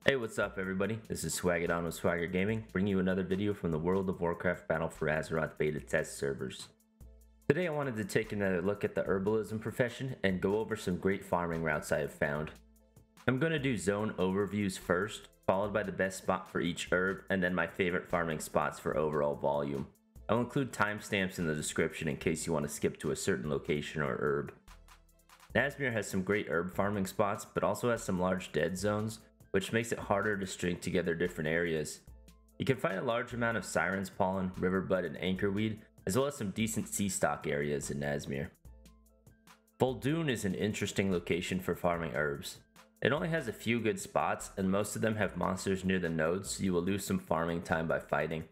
Hey, what's up everybody? This is Swagg with Swagger Gaming, bringing you another video from the World of Warcraft Battle for Azeroth beta test servers. Today I wanted to take another look at the herbalism profession and go over some great farming routes I have found. I'm going to do zone overviews first, followed by the best spot for each herb, and then my favorite farming spots for overall volume. I'll include timestamps in the description in case you want to skip to a certain location or herb. Nazmir has some great herb farming spots, but also has some large dead zones, which makes it harder to string together different areas. You can find a large amount of Sirens Pollen, Riverbud, and Anchorweed, as well as some decent sea stock areas in Nazmir. Vuldun is an interesting location for farming herbs. It only has a few good spots, and most of them have monsters near the nodes, so you will lose some farming time by fighting.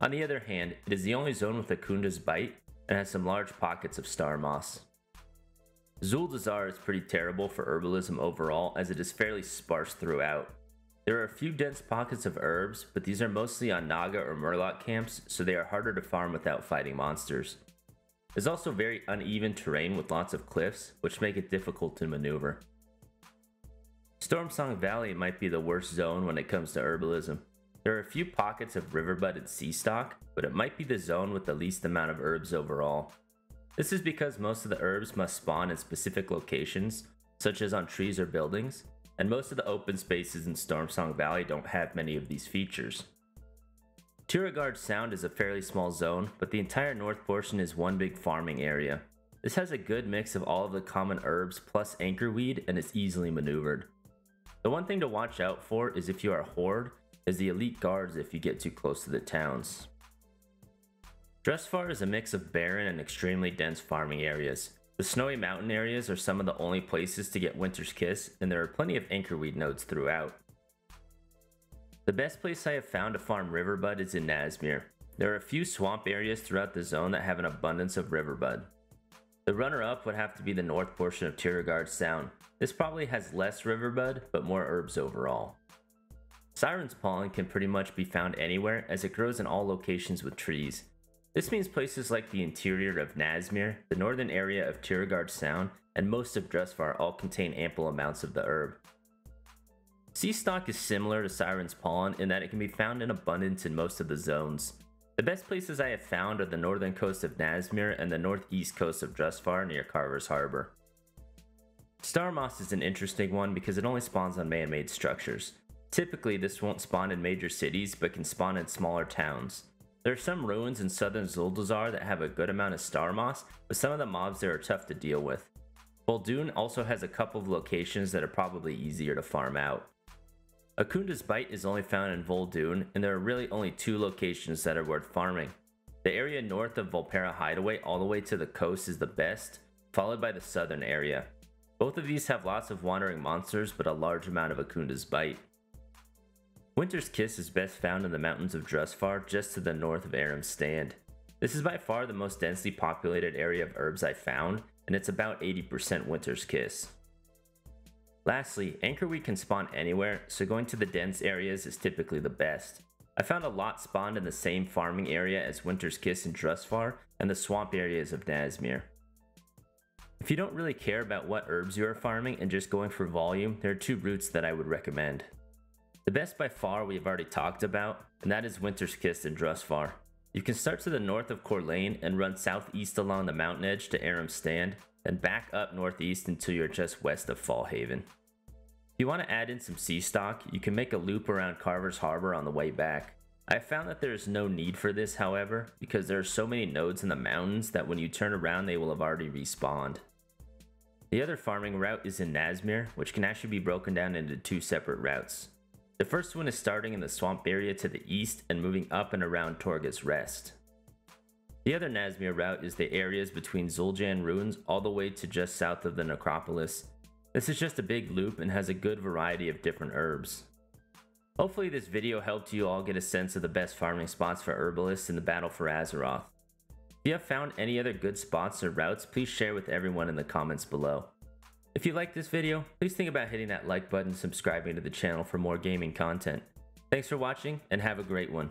On the other hand, it is the only zone with Akundas Bite, and has some large pockets of star moss. Zuldazar is pretty terrible for herbalism overall, as it is fairly sparse throughout. There are a few dense pockets of herbs, but these are mostly on Naga or Murloc camps, so they are harder to farm without fighting monsters. There's also very uneven terrain with lots of cliffs, which make it difficult to maneuver. Stormsong Valley might be the worst zone when it comes to herbalism. There are a few pockets of Riverbud and sea stock, but it might be the zone with the least amount of herbs overall. This is because most of the herbs must spawn in specific locations, such as on trees or buildings, and most of the open spaces in Stormsong Valley don't have many of these features. Tiragarde Sound is a fairly small zone, but the entire north portion is one big farming area. This has a good mix of all of the common herbs plus anchorweed, and is easily maneuvered. The one thing to watch out for is if you are a horde, is the elite guards if you get too close to the towns. Drustvar is a mix of barren and extremely dense farming areas. The snowy mountain areas are some of the only places to get Winter's Kiss, and there are plenty of anchorweed nodes throughout. The best place I have found to farm Riverbud is in Nazmir. There are a few swamp areas throughout the zone that have an abundance of Riverbud. The runner-up would have to be the north portion of Tiragarde Sound. This probably has less Riverbud, but more herbs overall. Sirens Pollen can pretty much be found anywhere, as it grows in all locations with trees. This means places like the interior of Nazmir, the northern area of Tiragarde Sound, and most of Drustvar all contain ample amounts of the herb. Sea stock is similar to Sirens Pollen in that it can be found in abundance in most of the zones. The best places I have found are the northern coast of Nazmir and the northeast coast of Drustvar near Carver's Harbor. Star moss is an interesting one because it only spawns on man-made structures. Typically this won't spawn in major cities but can spawn in smaller towns. There are some ruins in southern Zuldazar that have a good amount of star moss, but some of the mobs there are tough to deal with. Vuldun also has a couple of locations that are probably easier to farm out. Akundas Bite is only found in Vuldun, and there are really only two locations that are worth farming. The area north of Vulpera Hideaway all the way to the coast is the best, followed by the southern area. Both of these have lots of wandering monsters, but a large amount of Akundas Bite. Winter's Kiss is best found in the mountains of Drustvar, just to the north of Aram's Stand. This is by far the most densely populated area of herbs I found, and it's about 80% Winter's Kiss. Lastly, anchorweed can spawn anywhere, so going to the dense areas is typically the best. I found a lot spawned in the same farming area as Winter's Kiss and Drustvar, and the swamp areas of Nazmir. If you don't really care about what herbs you are farming and just going for volume, there are two routes that I would recommend. The best by far we have already talked about, and that is Winter's Kiss and Drustvar. You can start to the north of Corlane and run southeast along the mountain edge to Aram's Stand, then back up northeast until you're just west of Fallhaven. If you want to add in some sea stock, you can make a loop around Carver's Harbor on the way back. I have found that there is no need for this, however, because there are so many nodes in the mountains that when you turn around they will have already respawned. The other farming route is in Nazmir, which can actually be broken down into two separate routes. The first one is starting in the swamp area to the east and moving up and around Torga's Rest. The other Nazmir route is the areas between Zul'Jan ruins all the way to just south of the necropolis. This is just a big loop and has a good variety of different herbs. Hopefully this video helped you all get a sense of the best farming spots for herbalists in the battle for Azeroth. If you have found any other good spots or routes, please share with everyone in the comments below. If you liked this video, please think about hitting that like button and subscribing to the channel for more gaming content. Thanks for watching and have a great one.